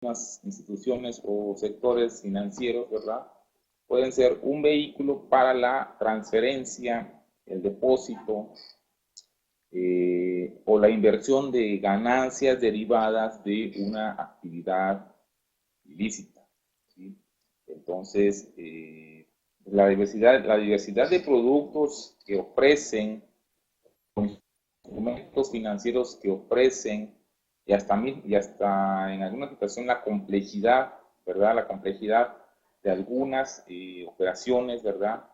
instituciones o sectores financieros, ¿verdad? Pueden ser un vehículo para la transferencia, el depósito o la inversión de ganancias derivadas de una actividad ilícita, ¿sí? Entonces, la diversidad de productos que ofrecen, instrumentos financieros que ofrecen, y hasta en alguna situación la complejidad, ¿verdad? La complejidad de algunas operaciones, ¿verdad?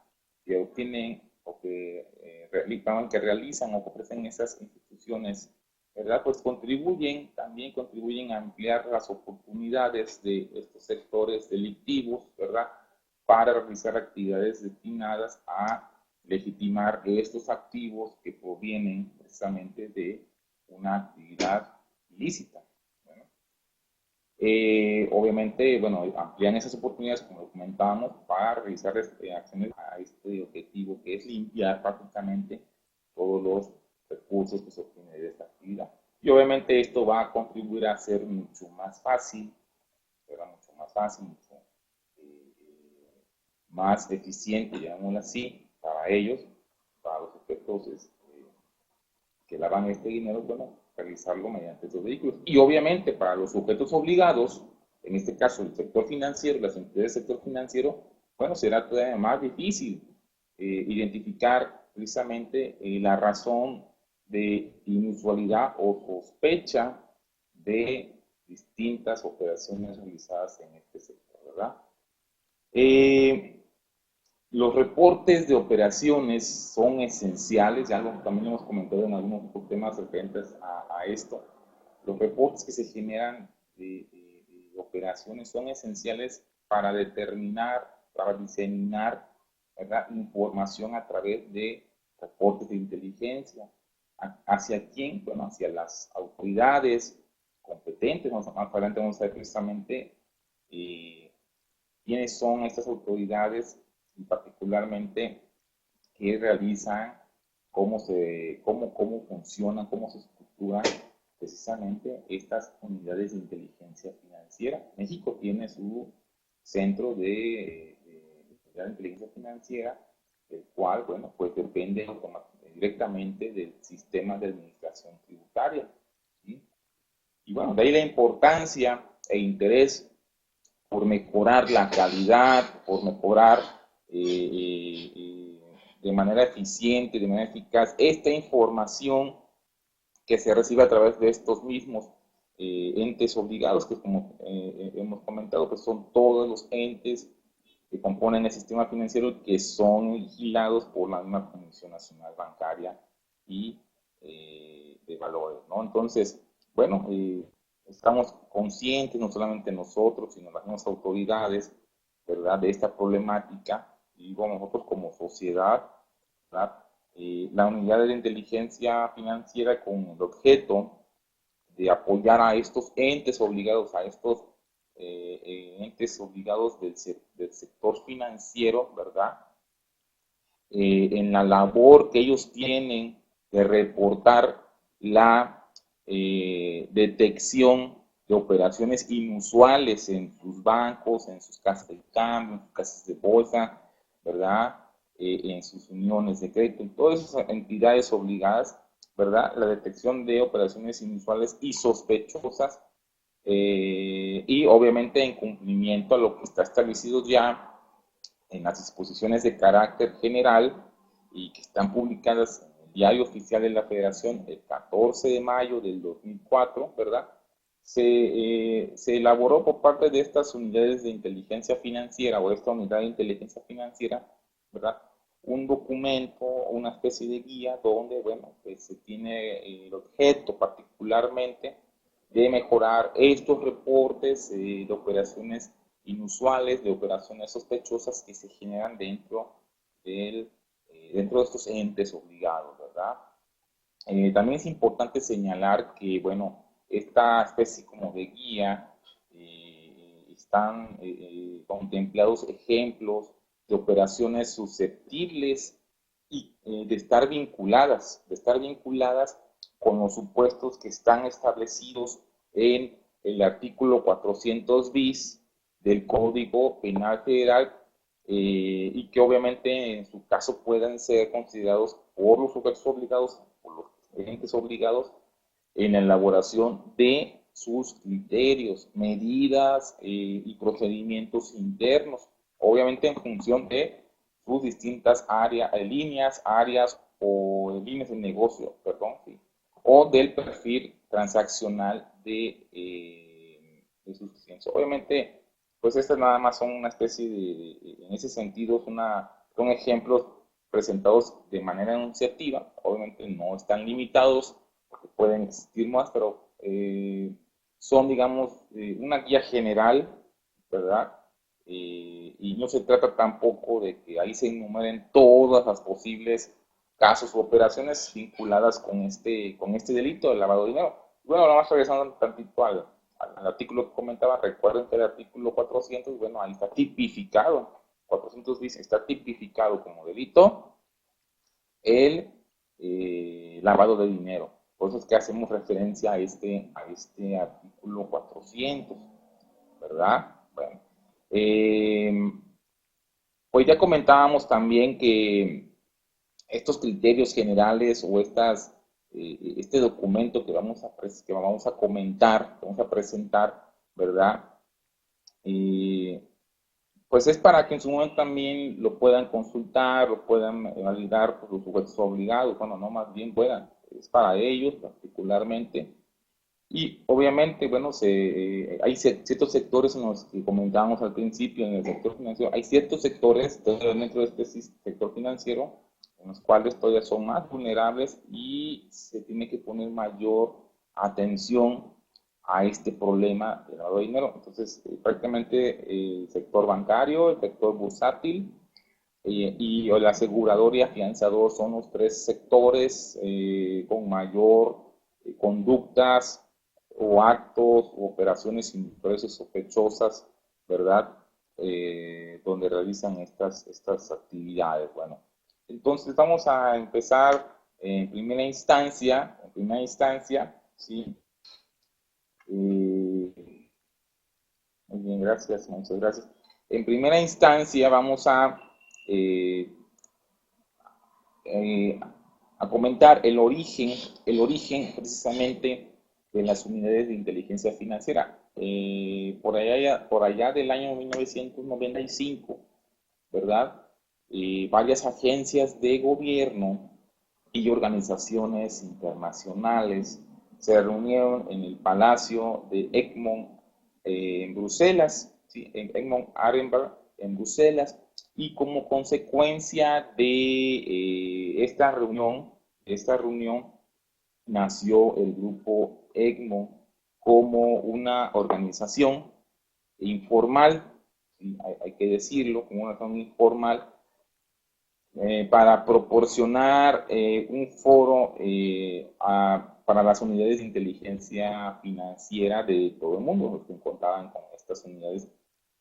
Que obtienen o que realizan o que ofrecen esas instituciones, ¿verdad? Pues también contribuyen a ampliar las oportunidades de estos sectores delictivos, ¿verdad? Para realizar actividades destinadas a legitimar estos activos que provienen precisamente de una actividad ilícita. Bueno, obviamente, bueno, amplían esas oportunidades, como lo comentábamos, para realizar acciones a este objetivo, que es limpiar prácticamente todos los recursos que se obtienen de esta actividad. Y obviamente esto va a contribuir a ser mucho más fácil, ¿verdad? Mucho más fácil, mucho más eficiente, llamémoslo así, para ellos, para los sujetos que lavan este dinero, bueno, realizarlo mediante estos vehículos. Y obviamente para los sujetos obligados, en este caso el sector financiero, las entidades del sector financiero, bueno, será todavía más difícil identificar precisamente la razón de inusualidad o sospecha de distintas operaciones realizadas en este sector, ¿verdad? Los reportes de operaciones son esenciales, ya algo también hemos comentado en algunos temas referentes a esto. Los reportes que se generan de operaciones son esenciales para determinar, para diseminar, ¿verdad?, información a través de reportes de inteligencia. ¿Hacia quién? Bueno, hacia las autoridades competentes. Más adelante vamos a ver precisamente quiénes son estas autoridades y particularmente qué realizan, cómo funcionan, cómo se estructuran precisamente estas unidades de inteligencia financiera. México tiene su centro de inteligencia financiera, el cual, bueno, pues depende directamente del sistema de administración tributaria, ¿sí? Y bueno, de ahí la importancia e interés por mejorar la calidad, por mejorar de manera eficiente, de manera eficaz, esta información que se recibe a través de estos mismos entes obligados, que como hemos comentado, pues son todos los entes que componen el sistema financiero que son vigilados por la misma Comisión Nacional Bancaria y de Valores, ¿no? Entonces, bueno, estamos conscientes, no solamente nosotros, sino las mismas autoridades, ¿verdad?, de esta problemática, y bueno, nosotros como sociedad, ¿verdad? La unidad de inteligencia financiera con el objeto de apoyar a estos entes obligados, a estos entes obligados del sector financiero, ¿verdad? En la labor que ellos tienen de reportar la detección de operaciones inusuales en sus bancos, en sus casas de cambio, en sus casas de bolsa, ¿verdad? En sus uniones de crédito, en todas esas entidades obligadas, ¿verdad? La detección de operaciones inusuales y sospechosas, y obviamente en cumplimiento a lo que está establecido ya en las disposiciones de carácter general y que están publicadas en el Diario Oficial de la Federación el 14 de mayo del 2004, ¿verdad? Se elaboró por parte de estas unidades de inteligencia financiera o esta unidad de inteligencia financiera, ¿verdad?, un documento, una especie de guía donde, bueno, pues se tiene el objeto particularmente de mejorar estos reportes de operaciones inusuales, de operaciones sospechosas que se generan dentro de estos entes obligados, ¿verdad? También es importante señalar que, bueno, esta especie como de guía están contemplados ejemplos de operaciones susceptibles y de estar vinculadas con los supuestos que están establecidos en el artículo 400 bis del Código Penal Federal, y que obviamente en su caso puedan ser considerados por los sujetos obligados, por los entes obligados, en la elaboración de sus criterios, medidas y procedimientos internos, obviamente en función de sus distintas áreas, áreas o líneas de negocio, perdón, sí, o del perfil transaccional de sus clientes. Obviamente, pues estas nada más son una especie en ese sentido, son ejemplos presentados de manera enunciativa, obviamente no están limitados, porque pueden existir más, pero son, digamos, una guía general, ¿verdad? Y no se trata tampoco de que ahí se enumeren todas las posibles casos o operaciones vinculadas con este delito de lavado de dinero. Bueno, nada más regresando un tantito al artículo que comentaba, recuerden que el artículo 400, bueno, ahí está tipificado, 400 bis está tipificado como delito el lavado de dinero. Por eso es que hacemos referencia a este artículo 400, ¿verdad? Bueno, pues ya comentábamos también que estos criterios generales o este documento que vamos a comentar, que vamos a presentar, ¿verdad? Pues es para que en su momento también lo puedan consultar, lo puedan validar por los sujetos obligados, bueno, no más bien puedan, es para ellos particularmente. Y obviamente, bueno, hay ciertos sectores en los que comentábamos al principio, en el sector financiero, hay ciertos sectores dentro de este sector financiero en los cuales todavía son más vulnerables y se tiene que poner mayor atención a este problema de lavado de dinero. Entonces, prácticamente el sector bancario, el sector bursátil y el asegurador y afianzador son los tres sectores con mayor conductas o actos o operaciones intereses sospechosas, ¿verdad? Donde realizan estas actividades. Bueno, entonces vamos a empezar en primera instancia, ¿sí? Muy bien, gracias, muchas gracias. En primera instancia vamos eh, a comentar el origen precisamente de las unidades de inteligencia financiera. Por allá del año 1995, ¿verdad? Varias agencias de gobierno y organizaciones internacionales se reunieron en el Palacio de Egmont en Bruselas, ¿sí? En Egmont Arenberg, en Bruselas, y como consecuencia de esta reunión nació el grupo Egmont como una organización informal, ¿sí? Hay que decirlo, como una organización informal, para proporcionar un foro para las unidades de inteligencia financiera de todo el mundo, los que contaban con estas unidades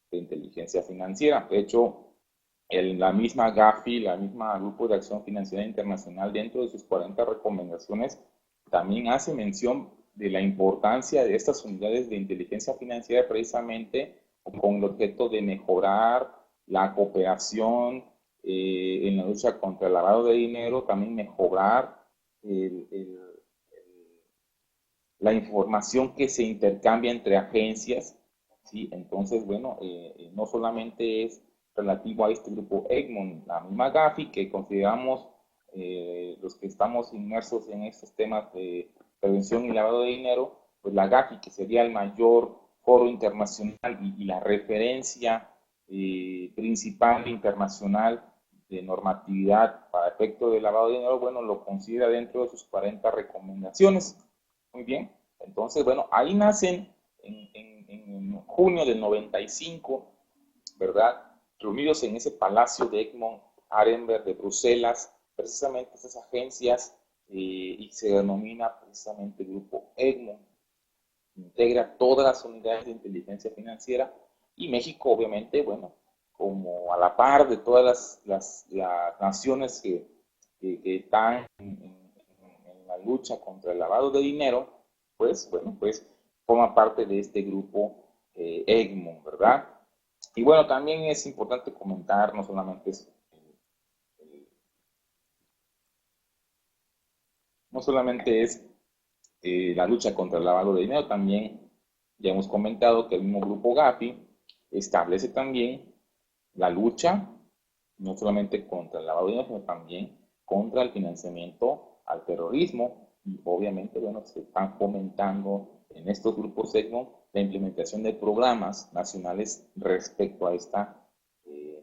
de inteligencia financiera. De hecho, la misma GAFI, la misma Grupo de Acción Financiera Internacional, dentro de sus 40 recomendaciones, también hace mención de la importancia de estas unidades de inteligencia financiera precisamente con el objeto de mejorar la cooperación en la lucha contra el lavado de dinero, también mejorar la información que se intercambia entre agencias, ¿sí? Entonces, bueno, no solamente es relativo a este grupo Egmont, la misma GAFI, que consideramos los que estamos inmersos en estos temas de prevención y lavado de dinero, pues la GAFI, que sería el mayor foro internacional y la referencia principal internacional de normatividad para efecto de lavado de dinero, bueno, lo considera dentro de sus 40 recomendaciones. Muy bien, entonces, bueno, ahí nacen en junio del 95, ¿verdad? Reunidos en ese palacio de Egmont Arenberg de Bruselas, precisamente esas agencias, y se denomina precisamente el Grupo Egmont. Integra todas las unidades de inteligencia financiera y México, obviamente, bueno, como a la par de todas las naciones que están en la lucha contra el lavado de dinero, pues, bueno, pues forma parte de este grupo Egmont, ¿verdad? Y bueno, también es importante comentar, no solamente es, no solamente es la lucha contra el lavado de dinero, también ya hemos comentado que el mismo grupo Gafi establece también la lucha no solamente contra el lavado de dinero, sino también contra el financiamiento al terrorismo. Y obviamente, bueno, se están fomentando en estos grupos Egmont la implementación de programas nacionales respecto a esta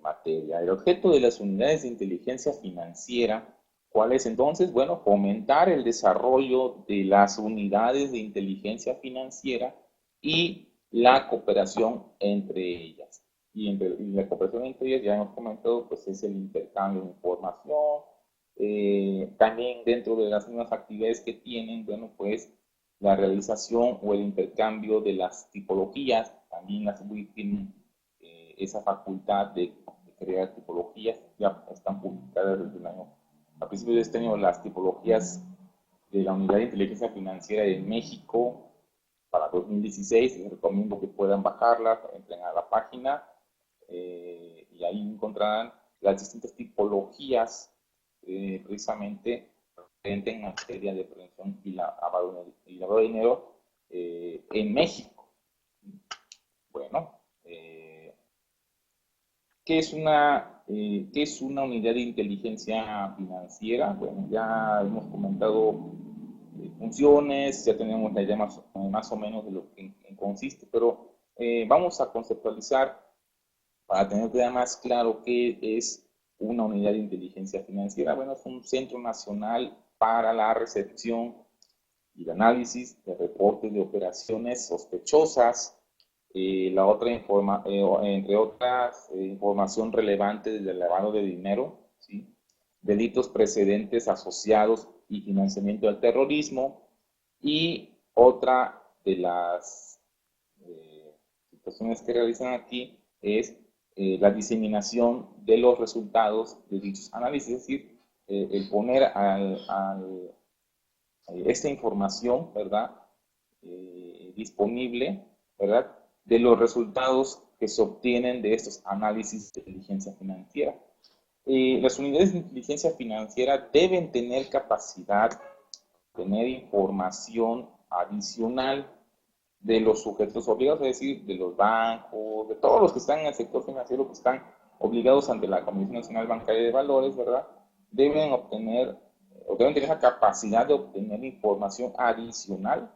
materia. El objeto de las unidades de inteligencia financiera, ¿cuál es entonces? Bueno, fomentar el desarrollo de las unidades de inteligencia financiera y la cooperación entre ellas. Y la cooperación entre ellas, ya hemos comentado, pues es el intercambio de información. También dentro de las mismas actividades que tienen, bueno, pues la realización o el intercambio de las tipologías, también las WIC tienen esa facultad de crear tipologías, ya están publicadas desde el año, a principios de este año, las tipologías de la Unidad de Inteligencia Financiera de México para 2016. Les recomiendo que puedan bajarlas, entren a la página y ahí encontrarán las distintas tipologías precisamente en materia de prevención y lavado de dinero en México. Bueno, ¿qué es una unidad de inteligencia financiera? Bueno, ya hemos comentado funciones, ya tenemos la idea más o menos de lo que consiste, pero vamos a conceptualizar para tener ya más claro qué es una unidad de inteligencia financiera. Bueno, es un centro nacional para la recepción y el análisis de reportes de operaciones sospechosas, entre otras, información relevante del lavado de dinero, ¿sí? Delitos precedentes asociados y financiamiento del terrorismo, y otra de las situaciones que realizan aquí es la diseminación de los resultados de dichos análisis, es decir, el poner esta información, ¿verdad? Disponible, ¿verdad? De los resultados que se obtienen de estos análisis de inteligencia financiera. Las unidades de inteligencia financiera deben tener capacidad de tener información adicional de los sujetos obligados, es decir, de los bancos, de todos los que están en el sector financiero, que están obligados ante la Comisión Nacional Bancaria de Valores, ¿verdad? Deben obtener, o deben tener la capacidad de obtener información adicional,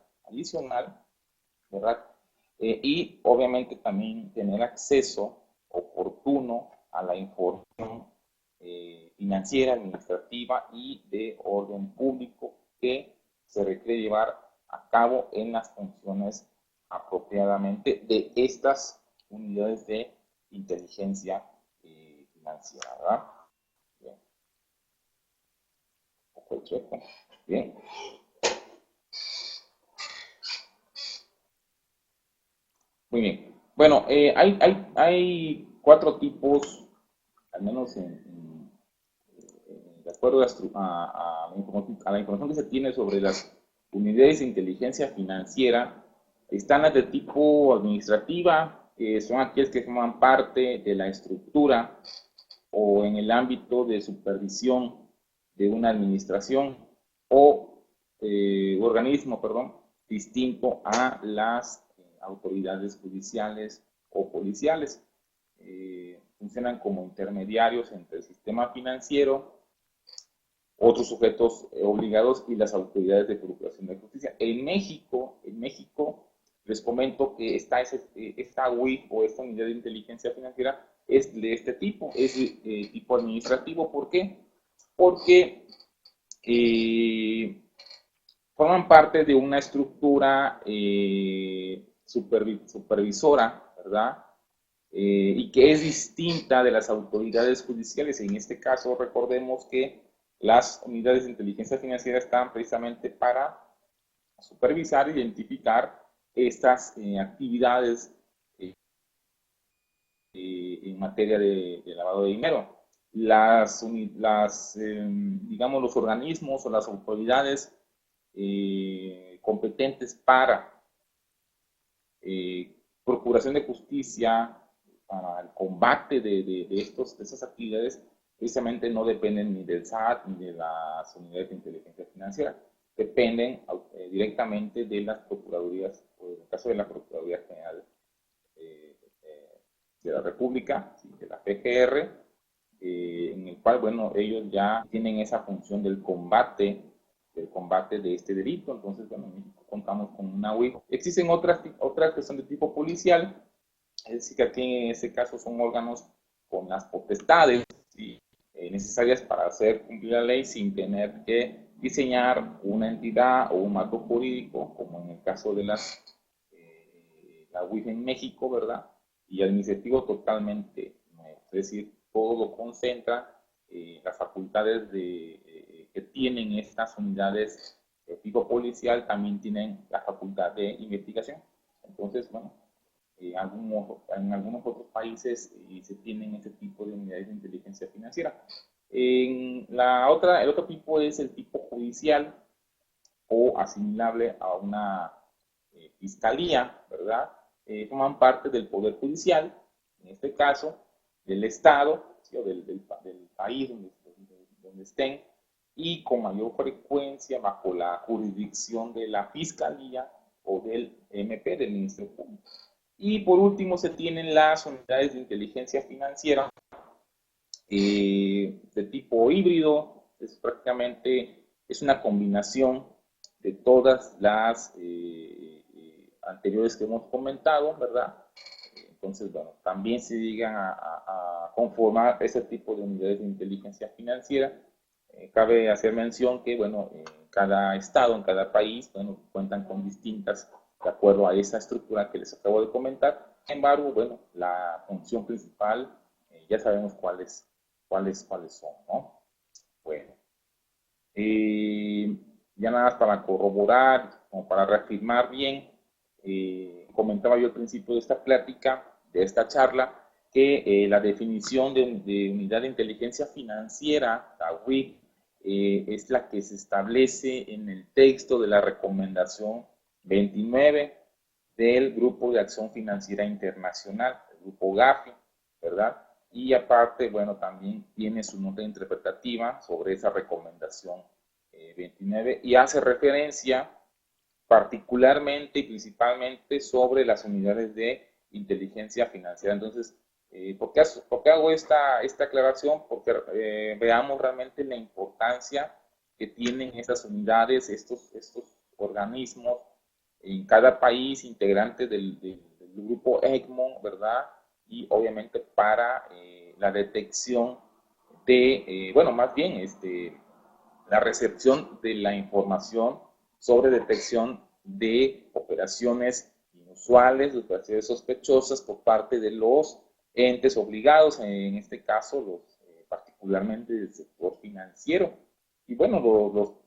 ¿verdad? Y obviamente también tener acceso oportuno a la información financiera, administrativa y de orden público que se requiere llevar a cabo en las funciones apropiadamente de estas unidades de inteligencia financiera, ¿verdad? Bien. Un poco de chueco. Bien. Muy bien. Bueno, hay 4 tipos, al menos de acuerdo a la información que se tiene sobre las unidades de inteligencia financiera. Están las de tipo administrativa, que son aquellas que forman parte de la estructura o en el ámbito de supervisión de una administración o organismo, perdón, distinto a las autoridades judiciales o policiales. Funcionan como intermediarios entre el sistema financiero, otros sujetos obligados y las autoridades de procuración de justicia. En México, les comento que esta WIF o esta unidad de inteligencia financiera es de este tipo, es tipo administrativo. ¿Por qué? Porque forman parte de una estructura supervisora, ¿verdad? Y que es distinta de las autoridades judiciales. En este caso, recordemos que las unidades de inteligencia financiera están precisamente para supervisar e identificar estas actividades en materia de lavado de dinero. Digamos, los organismos o las autoridades competentes para procuración de justicia para el combate de esas actividades, precisamente no dependen ni del SAT ni de las unidades de inteligencia financiera, dependen directamente de las procuradurías, o en el caso de la Procuraduría General de la República, ¿sí? De la PGR, en el cual, bueno, ellos ya tienen esa función del combate de este delito. Entonces, bueno, en México contamos con una UIF. Existen otras que son de tipo policial, es decir, que aquí en este caso son órganos con las potestades, ¿sí? Necesarias para hacer cumplir la ley sin tener que diseñar una entidad o un marco jurídico, como en el caso de la UIF en México, ¿verdad? Y administrativo totalmente nuevo, es decir, todo lo concentra las facultades que tienen estas unidades de tipo policial, también tienen la facultad de investigación. Entonces, bueno, en algunos otros países se tienen este tipo de unidades de inteligencia financiera. El otro tipo es el tipo judicial o asimilable a una fiscalía, ¿verdad? Forman parte del Poder Judicial, en este caso, del Estado, ¿sí? O del país donde estén, y con mayor frecuencia bajo la jurisdicción de la Fiscalía o del MP, del Ministerio Público. Y por último se tienen las unidades de inteligencia financiera de tipo híbrido, es una combinación de todas las anteriores que hemos comentado, ¿verdad? Entonces, bueno, también se llegan a conformar ese tipo de unidades de inteligencia financiera. Cabe hacer mención que, bueno, en cada estado, en cada país, bueno, cuentan con distintas, de acuerdo a esa estructura que les acabo de comentar. Sin embargo, bueno, la función principal, ya sabemos cuáles son, ¿no? Bueno, ya nada más para corroborar, como para reafirmar bien, comentaba yo al principio de esta plática, de esta charla, que la definición de unidad de inteligencia financiera, la UIF, es la que se establece en el texto de la recomendación 29 del Grupo de Acción Financiera Internacional, el Grupo GAFI, ¿verdad? Y aparte, bueno, también tiene su nota interpretativa sobre esa recomendación 29 y hace referencia particularmente y principalmente sobre las unidades de inteligencia financiera. Entonces, ¿por qué hago esta aclaración? Porque veamos realmente la importancia que tienen estas unidades, estos organismos en cada país integrante del grupo Egmont, ¿verdad? Y obviamente para la detección bueno, más bien, la recepción de la información sobre detección de operaciones inusuales, de operaciones sospechosas por parte de los entes obligados, en este caso, particularmente del sector financiero. Y bueno,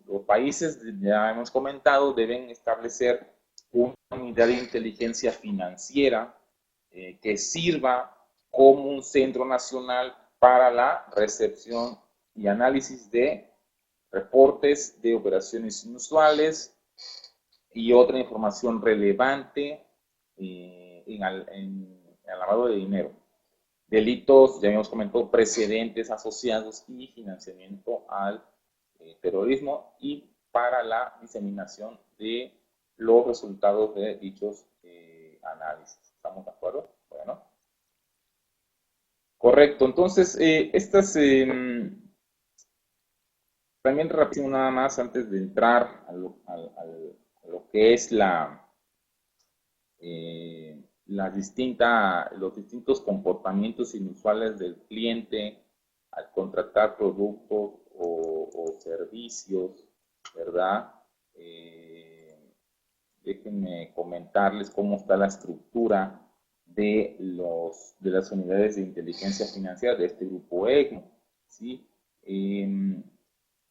los países, ya hemos comentado, deben establecer una unidad de inteligencia financiera que sirva como un centro nacional para la recepción y análisis de reportes de operaciones inusuales y otra información relevante en el lavado de dinero. Delitos, ya habíamos comentado, precedentes asociados y financiamiento al terrorismo y para la diseminación de los resultados de dichos análisis. ¿Estamos de acuerdo? Bueno. Correcto. Entonces, también rápido nada más antes de entrar a lo que es los distintos comportamientos inusuales del cliente al contratar productos o servicios, ¿verdad? Déjenme comentarles cómo está la estructura de las unidades de inteligencia financiera de este grupo Egmont, ¿sí? En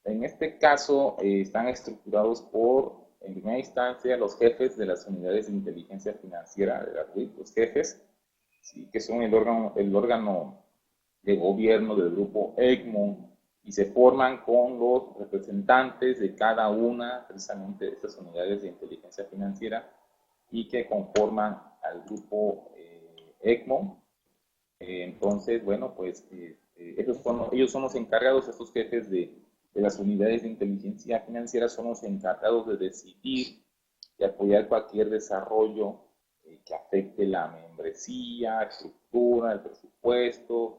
este caso, están estructurados en primera instancia, los jefes de las unidades de inteligencia financiera de la UIF, los jefes, ¿sí? Que son el órgano de gobierno del grupo Egmont, y se forman con los representantes de cada una, precisamente, de estas unidades de inteligencia financiera, y que conforman al grupo Egmont. Entonces, bueno, pues ellos son los encargados, estos jefes de las unidades de inteligencia financiera son los encargados de decidir y apoyar cualquier desarrollo que afecte la membresía, estructura, el presupuesto,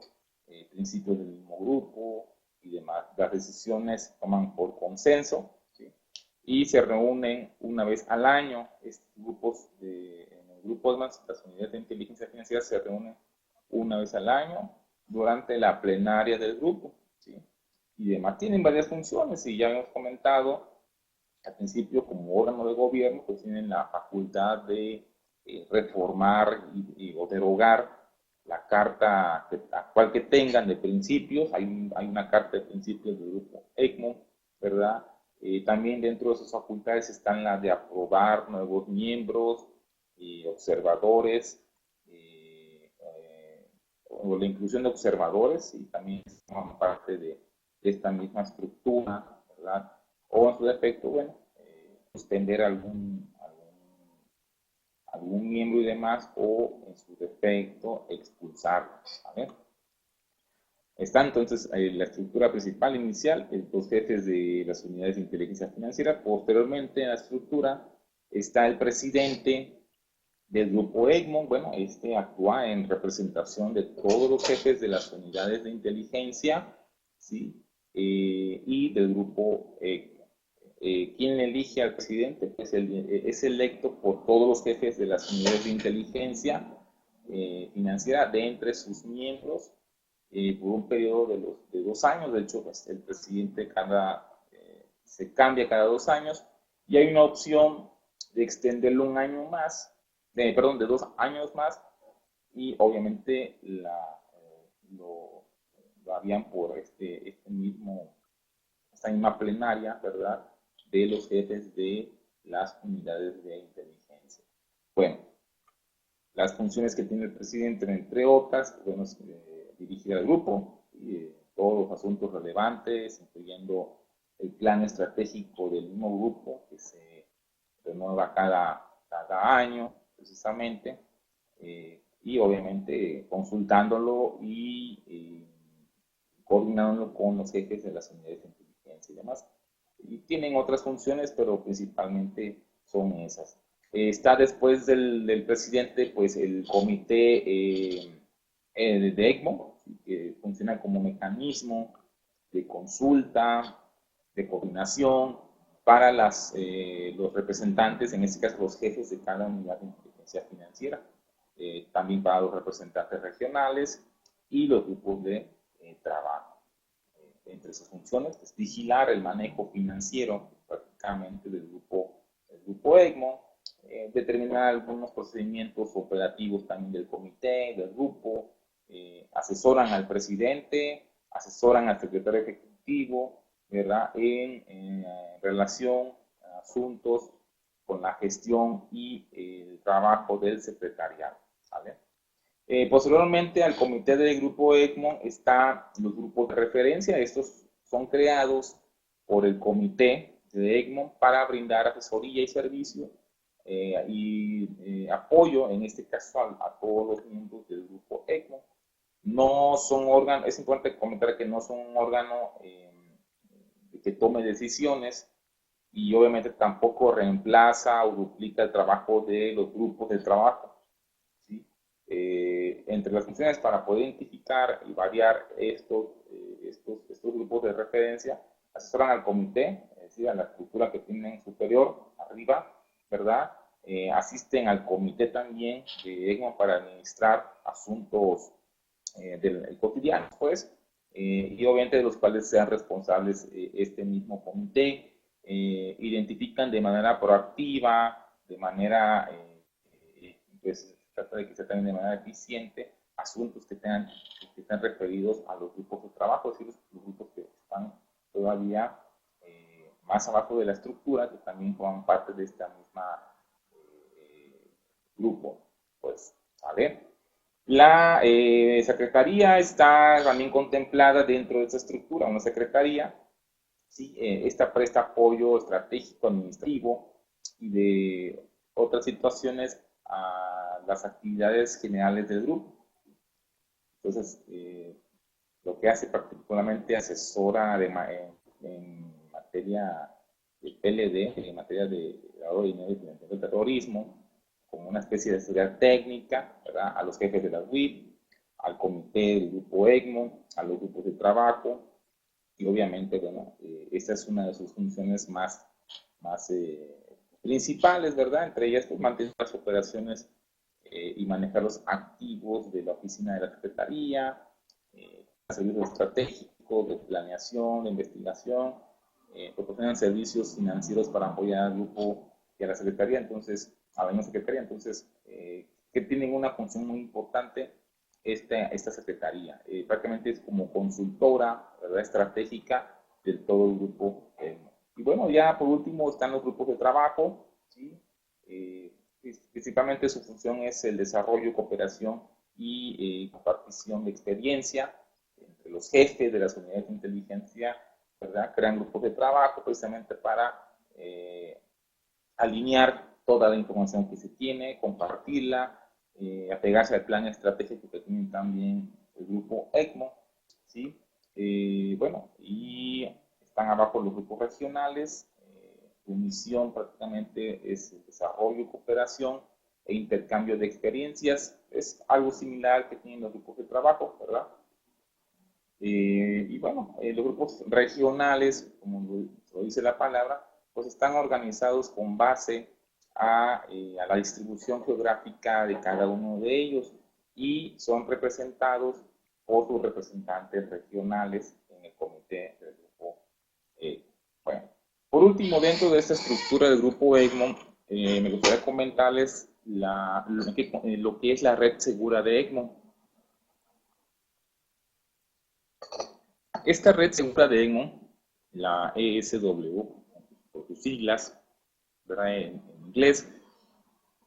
principios del mismo grupo y demás. Las decisiones se toman por consenso, ¿sí? Y se reúnen una vez al año. Estos grupos, en el grupo de las unidades de inteligencia financiera se reúnen una vez al año durante la plenaria del grupo, ¿sí? Y demás. Tienen varias funciones y ya hemos comentado al principio, como órgano de gobierno, pues tienen la facultad de reformar o derogar la carta actual que tengan de principios. Hay una carta de principios del grupo Egmont, ¿verdad? También dentro de sus facultades están las de aprobar nuevos miembros y observadores, o la inclusión de observadores, y también forman parte de esta misma estructura, ¿verdad? O en su defecto, bueno, suspender algún miembro y demás, o en su defecto expulsarlo, ¿vale? Está entonces la estructura principal inicial, los jefes de las unidades de inteligencia financiera. Posteriormente en la estructura está el presidente del grupo Egmont. Bueno, este actúa en representación de todos los jefes de las unidades de inteligencia, ¿sí? Y del grupo Egmont. ¿Quién elige al presidente? Pues es electo por todos los jefes de las unidades de inteligencia financiera de entre sus miembros por un periodo de 2 años. De hecho, pues, el presidente se cambia cada 2 años, y hay una opción de extenderlo un año más, de 2 años más, y obviamente lo harían por esta misma plenaria, ¿verdad?, de los jefes de las unidades de inteligencia. Bueno, las funciones que tiene el presidente, entre otras, bueno, es dirigir al grupo, todos los asuntos relevantes, incluyendo el plan estratégico del mismo grupo, que se renueva cada año, precisamente, y obviamente consultándolo y coordinándolo con los jefes de las unidades de inteligencia y demás. Y tienen otras funciones, pero principalmente son esas. Está después del presidente, pues, el comité de Egmont, que funciona como mecanismo de consulta, de coordinación para los representantes, en este caso los jefes de cada unidad de inteligencia financiera, también para los representantes regionales y los grupos de trabajo. Entre sus funciones es vigilar el manejo financiero prácticamente del grupo Egmont, determinar algunos procedimientos operativos también del comité, del grupo, asesoran al presidente, asesoran al secretario ejecutivo, ¿verdad?, en relación a asuntos con la gestión y el trabajo del secretariado, ¿vale? Posteriormente al comité del grupo Egmont están los grupos de referencia. Estos son creados por el comité de Egmont para brindar asesoría y servicio y apoyo, en este caso, a todos los miembros del grupo Egmont. No son órganos, es importante comentar que no son un órgano que tome decisiones, y obviamente tampoco reemplaza o duplica el trabajo de los grupos de trabajo. Entre las funciones para poder identificar y variar estos grupos de referencia, asesoran al comité, es decir, a la estructura que tienen superior, arriba, ¿verdad? Asisten al comité también de Egmont para administrar asuntos del cotidiano, pues, y obviamente de los cuales sean responsables este mismo comité. Identifican de manera proactiva, de manera, pues, trata de que sea también de manera eficiente, asuntos que están referidos a los grupos de trabajo, es decir, los grupos que están todavía más abajo de la estructura, que también forman parte de esta misma grupo. Pues, a ver, la secretaría está también contemplada dentro de esta estructura, una secretaría, ¿sí? Esta presta apoyo estratégico, administrativo y de otras situaciones a las actividades generales del grupo. Entonces, lo que hace particularmente asesora en materia de PLD, en materia de lavado de dinero y financiación del terrorismo, como una especie de asesoría técnica, ¿verdad?, a los jefes de la UIF, al comité del grupo EGMO, a los grupos de trabajo, y obviamente, bueno, esta es una de sus funciones más principales, ¿verdad? Entre ellas, pues, mantener las operaciones y manejar los activos de la oficina de la Secretaría, servicios estratégicos de planeación, de investigación, proporcionan servicios financieros para apoyar al grupo y a la Secretaría, entonces, a la misma Secretaría, entonces, que tienen una función muy importante esta Secretaría. Prácticamente es como consultora, ¿verdad?, estratégica de todo el grupo. Y bueno, ya por último están los grupos de trabajo, ¿sí? Principalmente su función es el desarrollo, cooperación y compartición de experiencia entre los jefes de las unidades de inteligencia, ¿verdad? Crean grupos de trabajo precisamente para alinear toda la información que se tiene, compartirla, apegarse al plan estratégico que tiene también el grupo EGMO, ¿sí? Bueno, y están abajo los grupos regionales. Su misión prácticamente es el desarrollo, cooperación e intercambio de experiencias. Es algo similar que tienen los grupos de trabajo, ¿verdad? Y bueno, los grupos regionales, como lo dice la palabra, pues están organizados con base a la distribución geográfica de cada uno de ellos y son representados por sus representantes regionales en el comité del grupo. Bueno, por último, dentro de esta estructura del grupo EGMO, me gustaría comentarles lo que es la red segura de EGMO. Esta red segura de EGMO, la ESW, por sus siglas, ¿verdad?, en inglés,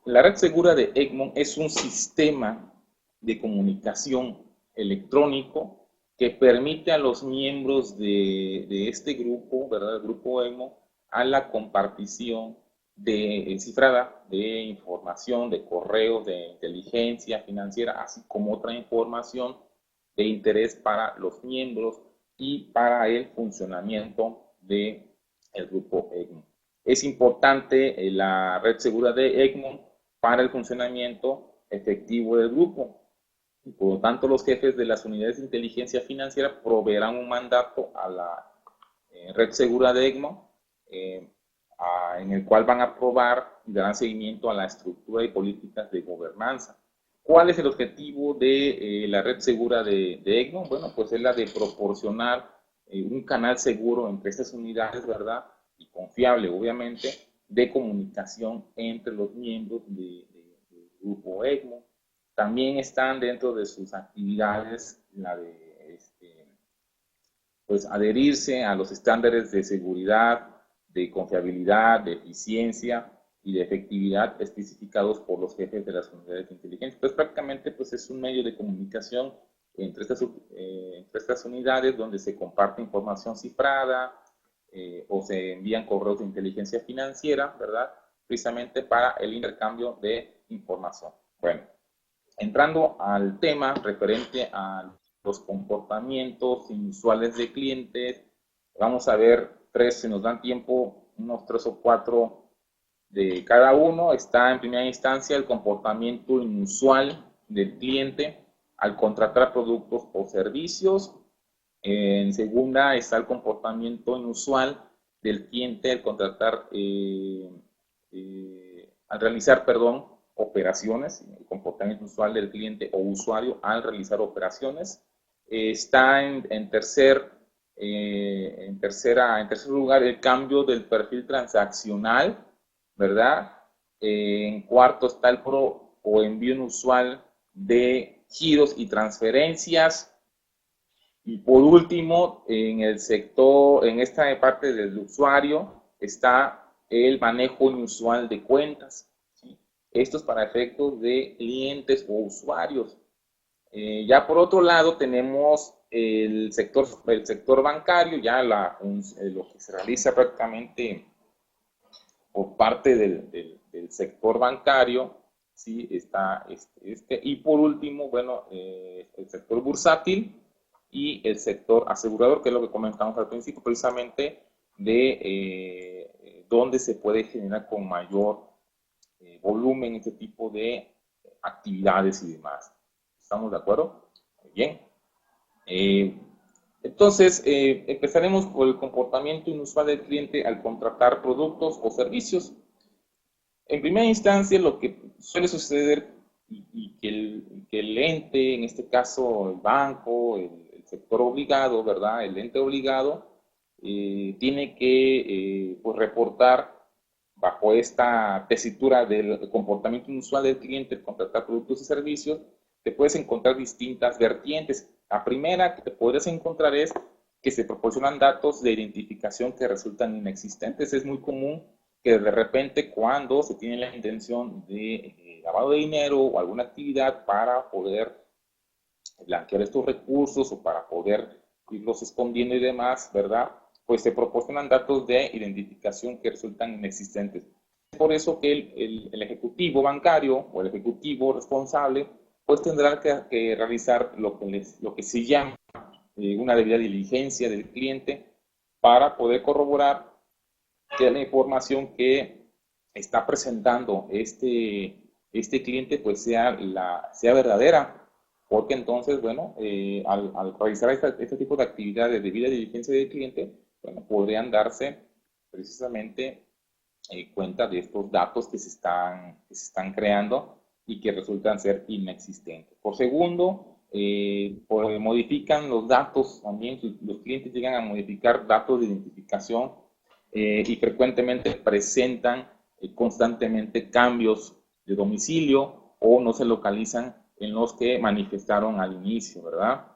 la red segura de EGMO es un sistema de comunicación electrónico que permite a los miembros de este grupo, ¿verdad?, el grupo EGMO, a la compartición cifrada de información, de correos, de inteligencia financiera, así como otra información de interés para los miembros y para el funcionamiento del grupo EGMO. Es importante la red segura de EGMO para el funcionamiento efectivo del grupo. Y por lo tanto, los jefes de las unidades de inteligencia financiera proveerán un mandato a la red segura de EGMO, en el cual van a aprobar y darán seguimiento a la estructura y políticas de gobernanza. ¿Cuál es el objetivo de la red segura de EGMO? Bueno, pues es la de proporcionar un canal seguro entre estas unidades, ¿verdad?, y confiable, obviamente, de comunicación entre los miembros del grupo EGMO. También están dentro de sus actividades la de pues, adherirse a los estándares de seguridad, de confiabilidad, de eficiencia y de efectividad especificados por los jefes de las unidades de inteligencia. Pues prácticamente pues, es un medio de comunicación entre estas unidades donde se comparte información cifrada o se envían correos de inteligencia financiera, ¿verdad?, precisamente para el intercambio de información. Bueno, entrando al tema referente a los comportamientos inusuales de clientes, vamos a ver si nos dan tiempo, unos 3 o 4 de cada uno. Está en primera instancia el comportamiento inusual del cliente al contratar productos o servicios. En segunda está el comportamiento inusual del cliente al contratar, al realizar, operaciones, el comportamiento usual del cliente o usuario al realizar operaciones. Está en tercer lugar el cambio del perfil transaccional, ¿verdad? En cuarto está el o envío inusual de giros y transferencias. Y por último, en esta parte del usuario está el manejo inusual de cuentas, ¿sí? Esto es para efectos de clientes o usuarios. Ya por otro lado tenemos el sector bancario, ya lo que se realiza prácticamente por parte del sector bancario, Sí, está y por último, bueno, el sector bursátil y el sector asegurador, que es lo que comentamos al principio, precisamente de dónde se puede generar con mayor volumen este tipo de actividades y demás. ¿Estamos de acuerdo? Muy bien. Eh, entonces, empezaremos por el comportamiento inusual del cliente al contratar productos o servicios. En primera instancia, lo que suele suceder y que el ente, en este caso el banco, el sector obligado, ¿verdad? El ente obligado tiene que pues reportar bajo esta tesitura del comportamiento inusual del cliente, contratar productos y servicios, te puedes encontrar distintas vertientes. La primera que te podrías encontrar es que se proporcionan datos de identificación que resultan inexistentes. Es muy común que de repente cuando se tiene la intención de lavado de dinero o alguna actividad para poder blanquear estos recursos o para poder irlos escondiendo y demás, ¿verdad? Pues se proporcionan datos de identificación que resultan inexistentes. Es por eso que el ejecutivo bancario o el ejecutivo responsable pues tendrá que realizar lo que se llama una debida diligencia del cliente para poder corroborar que la información que está presentando este cliente pues sea verdadera, porque entonces, bueno, al realizar este tipo de actividades de debida diligencia del cliente, bueno, podrían darse precisamente cuenta de estos datos que se están creando y que resultan ser inexistentes. Por segundo, modifican los datos, también los clientes llegan a modificar datos de identificación y frecuentemente presentan constantemente cambios de domicilio o no se localizan en los que manifestaron al inicio, ¿verdad?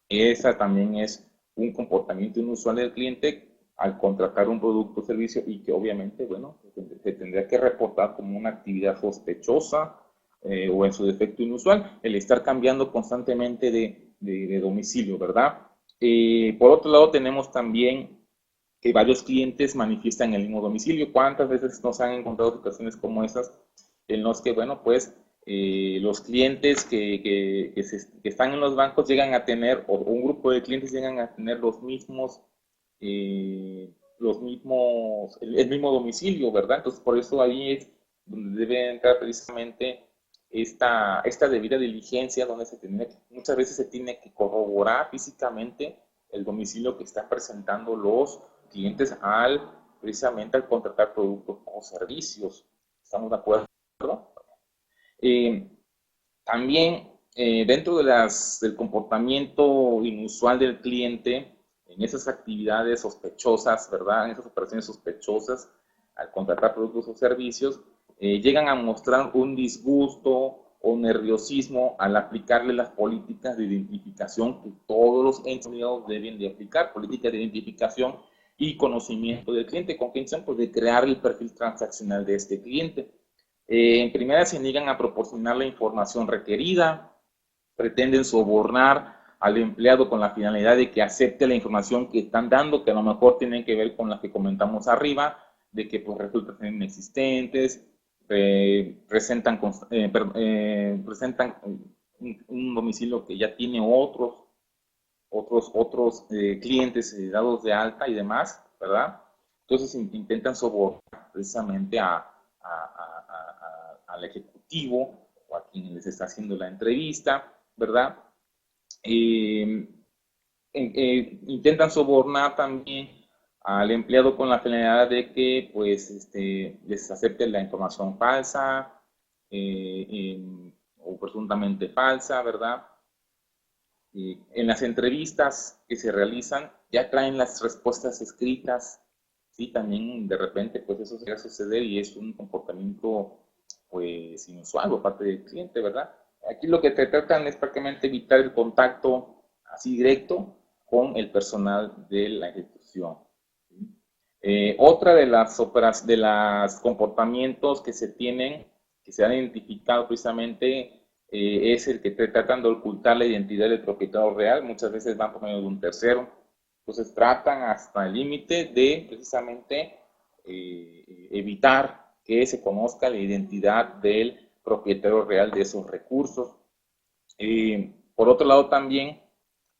Esa también es un comportamiento inusual del cliente al contratar un producto o servicio y que obviamente, bueno, se tendría que reportar como una actividad sospechosa o en su defecto inusual, el estar cambiando constantemente de domicilio, ¿verdad? Por otro lado, tenemos también que varios clientes manifiestan el mismo domicilio. ¿Cuántas veces nos han encontrado situaciones como esas en los que, bueno, pues los clientes que están en los bancos llegan a tener, o un grupo de clientes llegan a tener el mismo domicilio, ¿verdad? Entonces, por eso ahí es donde debe entrar precisamente esta debida diligencia, donde muchas veces se tiene que corroborar físicamente el domicilio que están presentando los clientes precisamente al contratar productos o servicios. ¿Estamos de acuerdo? Eh, También dentro del comportamiento inusual del cliente, en esas actividades sospechosas, ¿verdad? En esas operaciones sospechosas, al contratar productos o servicios, llegan a mostrar un disgusto o nerviosismo al aplicarle las políticas de identificación que todos los entes deben de aplicar, políticas de identificación y conocimiento del cliente, con qué intención, pues de crear el perfil transaccional de este cliente. En primera se niegan a proporcionar la información requerida, pretenden sobornar al empleado con la finalidad de que acepte la información que están dando, que a lo mejor tienen que ver con la que comentamos arriba, de que pues resultan ser inexistentes, presentan un domicilio que ya tiene otros clientes dados de alta y demás, ¿verdad? Entonces intentan sobornar precisamente al ejecutivo o a quien les está haciendo la entrevista, ¿verdad? Intentan sobornar también al empleado con la finalidad de que pues les acepte la información falsa o presuntamente falsa, ¿verdad? En las entrevistas que se realizan ya traen las respuestas escritas, sí, también de repente pues eso llega a suceder y es un comportamiento pues inusual por parte del cliente, ¿verdad? Aquí lo que te tratan es prácticamente evitar el contacto así directo con el personal de la institución. Otra de los comportamientos que se han identificado precisamente es el que tratan de ocultar la identidad del propietario real, muchas veces van por medio de un tercero, entonces tratan hasta el límite de precisamente evitar que se conozca la identidad del propietario real de esos recursos. Por otro lado, también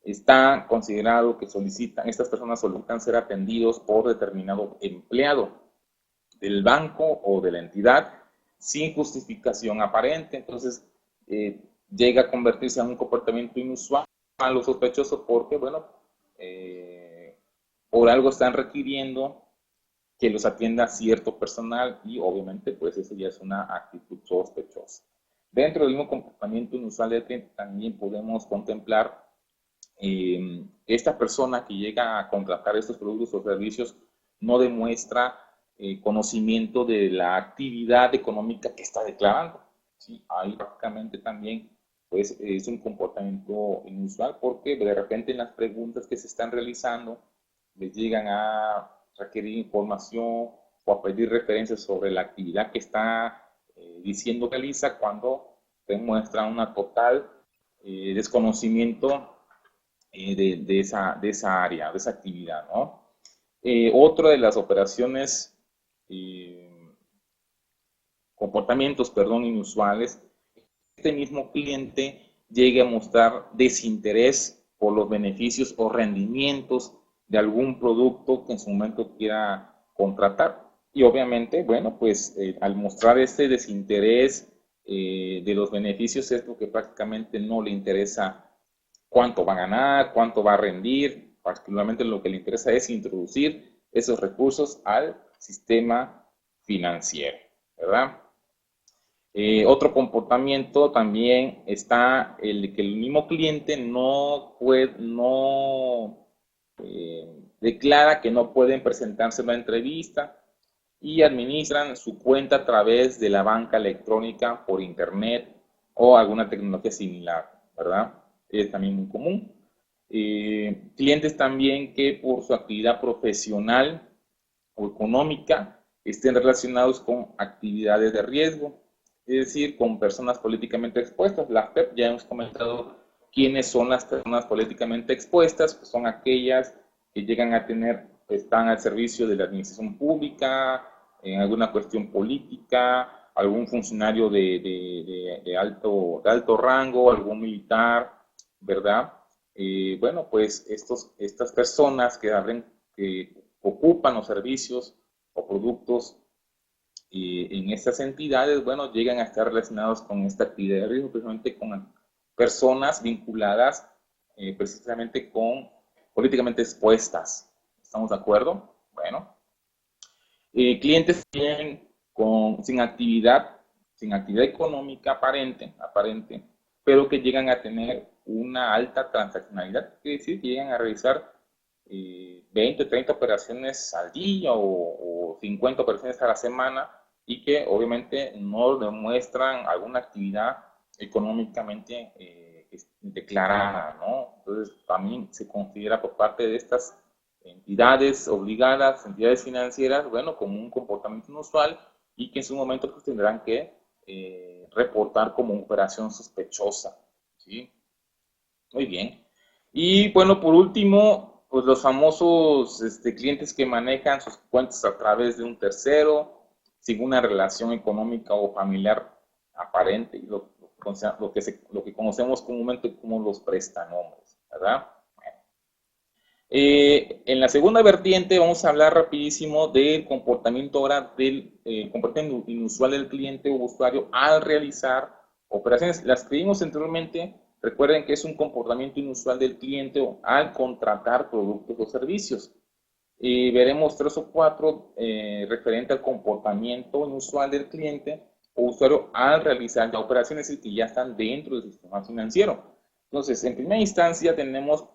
está considerado que estas personas solicitan ser atendidos por determinado empleado del banco o de la entidad sin justificación aparente. Entonces, llega a convertirse en un comportamiento inusual o sospechoso porque, bueno, por algo están requiriendo que los atienda cierto personal y obviamente pues eso ya es una actitud sospechosa. Dentro del mismo comportamiento inusual del cliente también podemos contemplar esta persona que llega a contratar estos productos o servicios no demuestra conocimiento de la actividad económica que está declarando. ¿Sí? Ahí prácticamente también pues, es un comportamiento inusual porque de repente en las preguntas que se están realizando les llegan a requerir información o a pedir referencias sobre la actividad que está diciendo realiza cuando demuestra una total desconocimiento de esa área, de esa actividad, ¿no? Otra de las operaciones, comportamientos, perdón, inusuales, este mismo cliente llegue a mostrar desinterés por los beneficios o rendimientos de algún producto que en su momento quiera contratar. Y obviamente, bueno, pues al mostrar este desinterés de los beneficios es porque prácticamente no le interesa cuánto va a ganar, cuánto va a rendir, particularmente lo que le interesa es introducir esos recursos al sistema financiero, ¿verdad? Otro comportamiento también está el de que el mismo cliente declara que no pueden presentarse en la entrevista y administran su cuenta a través de la banca electrónica por internet o alguna tecnología similar, ¿verdad? Es también muy común. Clientes también que por su actividad profesional o económica estén relacionados con actividades de riesgo, es decir, con personas políticamente expuestas. Las PEP, ya hemos comentado quiénes son las personas políticamente expuestas, pues son aquellas que llegan a están al servicio de la administración pública, en alguna cuestión política, algún funcionario de alto rango, algún militar, ¿verdad? Bueno, pues estas personas que ocupan los servicios o productos en estas entidades, bueno, llegan a estar relacionados con esta actividad de riesgo, precisamente con personas vinculadas precisamente con políticamente expuestas. ¿Estamos de acuerdo? Bueno. Clientes tienen sin actividad económica aparente, pero que llegan a tener una alta transaccionalidad, quiere decir que llegan a realizar 20 o 30 operaciones al día o 50 operaciones a la semana y que obviamente no demuestran alguna actividad económicamente declarada, ¿no? Entonces también se considera por parte de estas entidades obligadas, entidades financieras, bueno, como un comportamiento inusual y que en su momento pues tendrán que reportar como operación sospechosa, ¿sí? Muy bien. Y bueno, por último, pues los famosos clientes que manejan sus cuentas a través de un tercero, sin una relación económica o familiar aparente, y lo que conocemos comúnmente como los prestanombres, ¿verdad? En la segunda vertiente vamos a hablar rapidísimo del comportamiento ahora comportamiento inusual del cliente o usuario al realizar operaciones. Las que vimos anteriormente, recuerden que es un comportamiento inusual del cliente al contratar productos o servicios. Veremos 3 o 4 referente al comportamiento inusual del cliente o usuario al realizar ya operaciones que ya están dentro del sistema financiero. Entonces, en primera instancia tenemos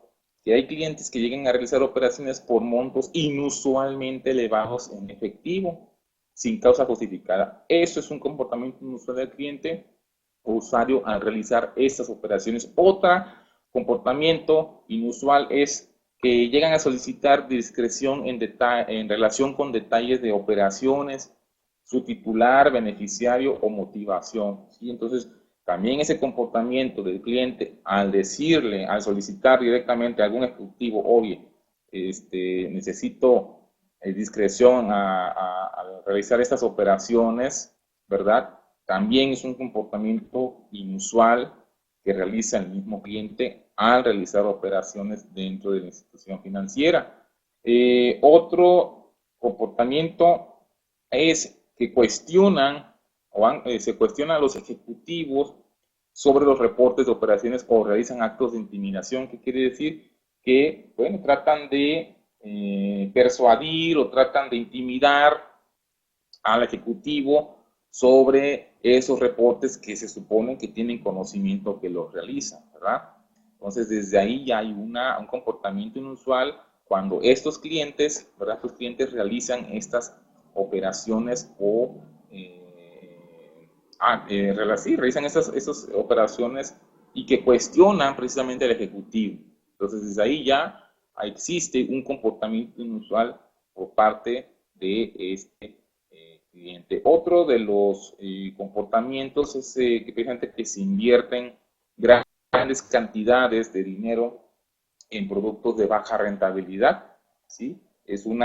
que hay clientes que llegan a realizar operaciones por montos inusualmente elevados en efectivo, sin causa justificada. Eso es un comportamiento inusual del cliente o usuario al realizar estas operaciones. Otro comportamiento inusual es que llegan a solicitar discreción en relación con detalles de operaciones, su titular, beneficiario o motivación. ¿Sí? Entonces, también ese comportamiento del cliente al solicitar directamente a algún ejecutivo, oye, necesito discreción al realizar estas operaciones, ¿verdad? También es un comportamiento inusual que realiza el mismo cliente al realizar operaciones dentro de la institución financiera. Otro comportamiento es que se cuestionan a los ejecutivos sobre los reportes de operaciones o realizan actos de intimidación. ¿Qué quiere decir? Que, bueno, tratan de persuadir o tratan de intimidar al ejecutivo sobre esos reportes que se supone que tienen conocimiento que los realizan, ¿verdad? Entonces, desde ahí ya hay un comportamiento inusual cuando estos clientes, ¿verdad? Estos clientes realizan estas operaciones o sí, realizan esas operaciones y que cuestionan precisamente al ejecutivo. Entonces, desde ahí ya existe un comportamiento inusual por parte de este cliente. Otro de los comportamientos es que precisamente que se invierten grandes cantidades de dinero en productos de baja rentabilidad, ¿sí? Es un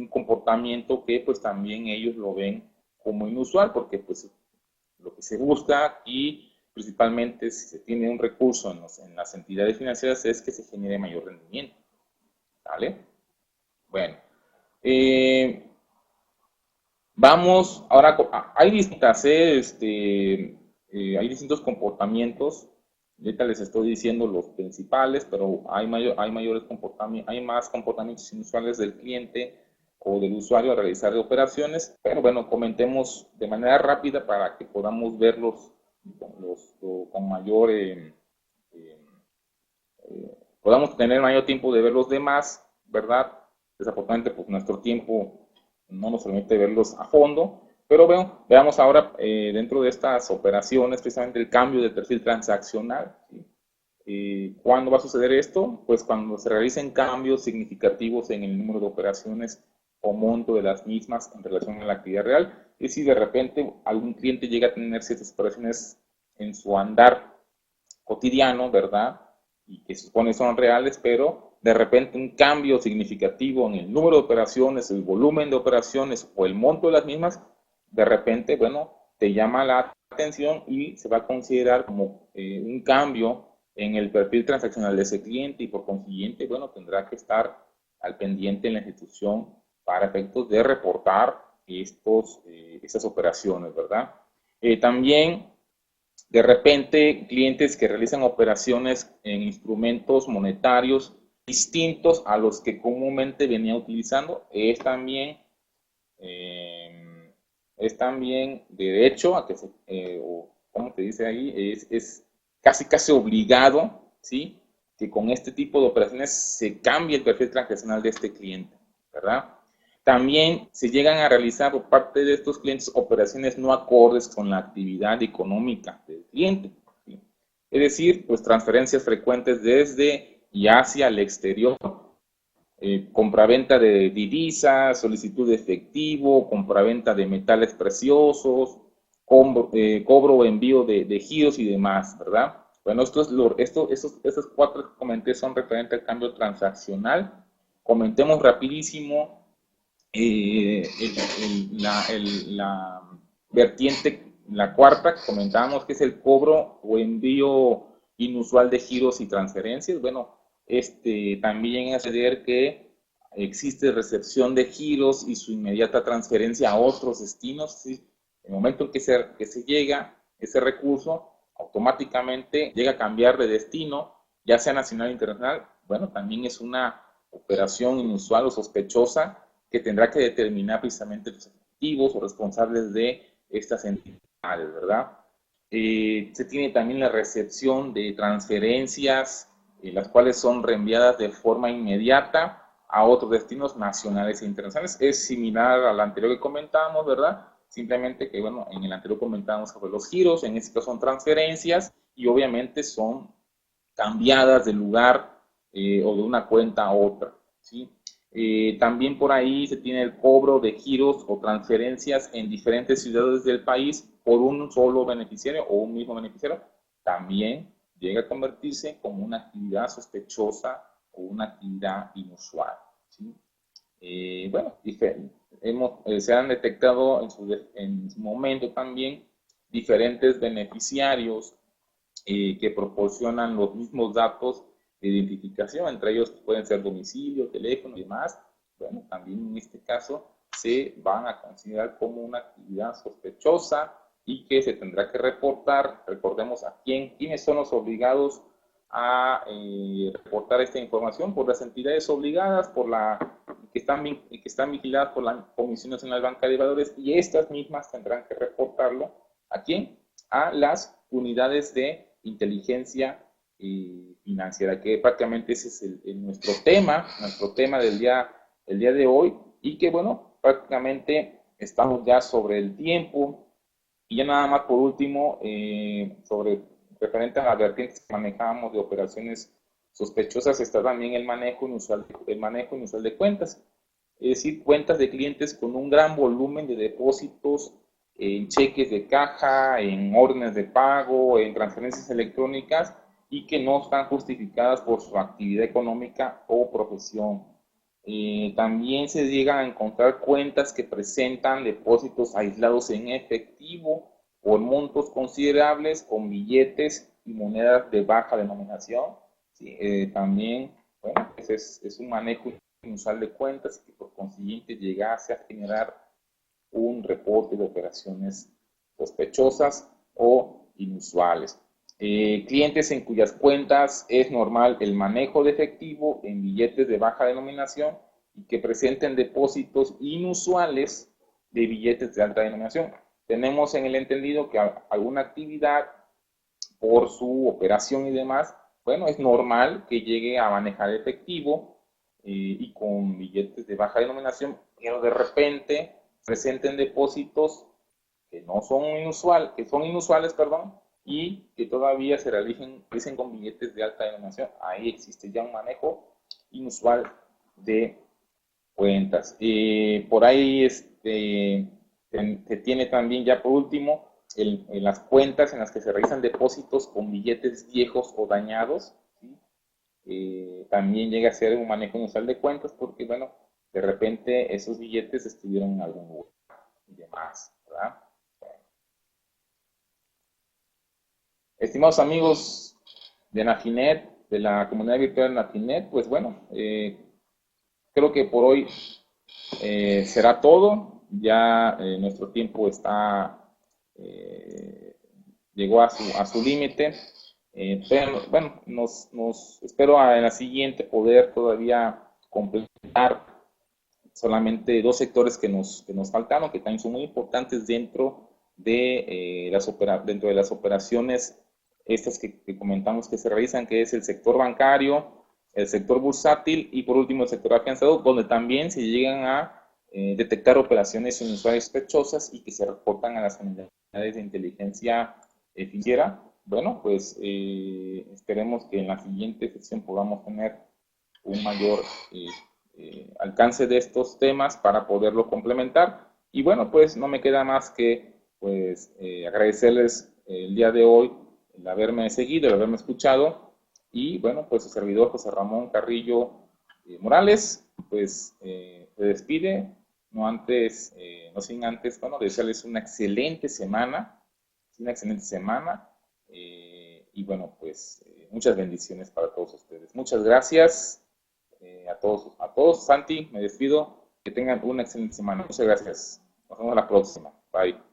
comportamiento que pues también ellos lo ven como inusual, porque pues lo que se busca y principalmente si se tiene un recurso en las entidades financieras es que se genere mayor rendimiento, ¿vale? Bueno, vamos ahora, hay distintos comportamientos. Ahorita les estoy diciendo los principales, pero hay más comportamientos inusuales del cliente o del usuario a realizar operaciones. Pero bueno, comentemos de manera rápida para que podamos verlos con mayor, podamos tener mayor tiempo de ver los demás, ¿verdad? Desafortunadamente, pues nuestro tiempo no nos permite verlos a fondo, pero bueno, veamos ahora dentro de estas operaciones precisamente el cambio de perfil transaccional. ¿Sí? ¿Cuándo va a suceder esto? Pues cuando se realicen cambios significativos en el número de operaciones o monto de las mismas en relación a la actividad real. Es si de repente algún cliente llega a tener ciertas operaciones en su andar cotidiano, ¿verdad? Y que se supone son reales, pero de repente un cambio significativo en el número de operaciones, el volumen de operaciones o el monto de las mismas, de repente, bueno, te llama la atención y se va a considerar como un cambio en el perfil transaccional de ese cliente y por consiguiente, bueno, tendrá que estar al pendiente en la institución para efectos de reportar estas operaciones, ¿verdad? También de repente, clientes que realizan operaciones en instrumentos monetarios distintos a los que comúnmente venía utilizando, es también de derecho a que o como te dice ahí, es casi obligado, ¿sí? Que con este tipo de operaciones se cambie el perfil transaccional de este cliente, ¿verdad? También se llegan a realizar por parte de estos clientes operaciones no acordes con la actividad económica del cliente, ¿sí? Es decir, pues transferencias frecuentes desde y hacia el exterior, compraventa de divisas, solicitud de efectivo, compraventa de metales preciosos, cobro o envío de giros y demás, ¿verdad? Bueno, estos cuatro que comenté son referentes al cambio transaccional. Comentemos rapidísimo la vertiente, la cuarta que comentábamos, que es el cobro o envío inusual de giros y transferencias. Bueno, también acceder que existe recepción de giros y su inmediata transferencia a otros destinos. ¿Sí? En el momento en que se llega ese recurso, automáticamente llega a cambiar de destino, ya sea nacional o internacional. Bueno, también es una operación inusual o sospechosa que tendrá que determinar precisamente los ejecutivos o responsables de estas entidades, ¿verdad? Se tiene también la recepción de transferencias, las cuales son reenviadas de forma inmediata a otros destinos nacionales e internacionales. Es similar al anterior que comentábamos, ¿verdad? Simplemente que, bueno, en el anterior comentábamos sobre los giros, en este caso son transferencias y obviamente son cambiadas de lugar o de una cuenta a otra, ¿sí? También por ahí se tiene el cobro de giros o transferencias en diferentes ciudades del país por un solo beneficiario o un mismo beneficiario. También llega a convertirse como una actividad sospechosa o una actividad inusual, ¿sí? bueno, se han detectado en su momento también diferentes beneficiarios que proporcionan los mismos datos de identificación, entre ellos pueden ser domicilio, teléfono y demás. Bueno, también en este caso se van a considerar como una actividad sospechosa y que se tendrá que reportar. Recordemos a quiénes son los obligados a reportar esta información: por las entidades obligadas, que están vigiladas por la Comisión Nacional Bancaria de Valores, y estas mismas tendrán que reportarlo ¿a quién? A las unidades de inteligencia financiera, que prácticamente ese es nuestro tema del día de hoy, y que bueno, prácticamente estamos ya sobre el tiempo. Y ya nada más por último, referente a las vertientes que manejábamos de operaciones sospechosas, está también el manejo inusual de cuentas, es decir, cuentas de clientes con un gran volumen de depósitos en cheques de caja, en órdenes de pago, en transferencias electrónicas, y que no están justificadas por su actividad económica o profesión. También se llegan a encontrar cuentas que presentan depósitos aislados en efectivo por montos considerables con billetes y monedas de baja denominación. ¿Sí? También, bueno, ese es un manejo inusual de cuentas, y que por consiguiente llegase a generar un reporte de operaciones sospechosas o inusuales. Clientes en cuyas cuentas es normal el manejo de efectivo en billetes de baja denominación y que presenten depósitos inusuales de billetes de alta denominación. Tenemos en el entendido que alguna actividad, por su operación y demás, bueno, es normal que llegue a manejar efectivo y con billetes de baja denominación, pero de repente presenten depósitos que son inusuales, y que todavía se realicen con billetes de alta denominación. Ahí existe ya un manejo inusual de cuentas. Por ahí se tiene también, ya por último, en las cuentas en las que se realizan depósitos con billetes viejos o dañados, ¿sí? También llega a ser un manejo inusual de cuentas, porque, bueno, de repente esos billetes estuvieron en algún lugar y demás, ¿verdad? Estimados amigos de Nafinet, de la comunidad virtual de Nafinet, pues bueno, creo que por hoy será todo. Ya nuestro tiempo llegó a su límite. Pero bueno, espero en la siguiente poder todavía completar solamente dos sectores que nos faltaron, que también son muy importantes dentro de las operaciones estas que comentamos que se realizan, que es el sector bancario, el sector bursátil y por último el sector afianzado, donde también se llegan a detectar operaciones inusuales sospechosas y que se reportan a las unidades de inteligencia financiera. Bueno, pues esperemos que en la siguiente sesión podamos tener un mayor alcance de estos temas para poderlo complementar. Y bueno, pues no me queda más que pues agradecerles el día de hoy el haberme seguido, el haberme escuchado, y bueno, pues su servidor José Ramón Carrillo Morales, pues se despide, no sin antes, bueno, desearles una excelente semana, y bueno, pues muchas bendiciones para todos ustedes. Muchas gracias a todos. Santi, me despido, que tengan una excelente semana. Muchas gracias. Nos vemos la próxima. Bye.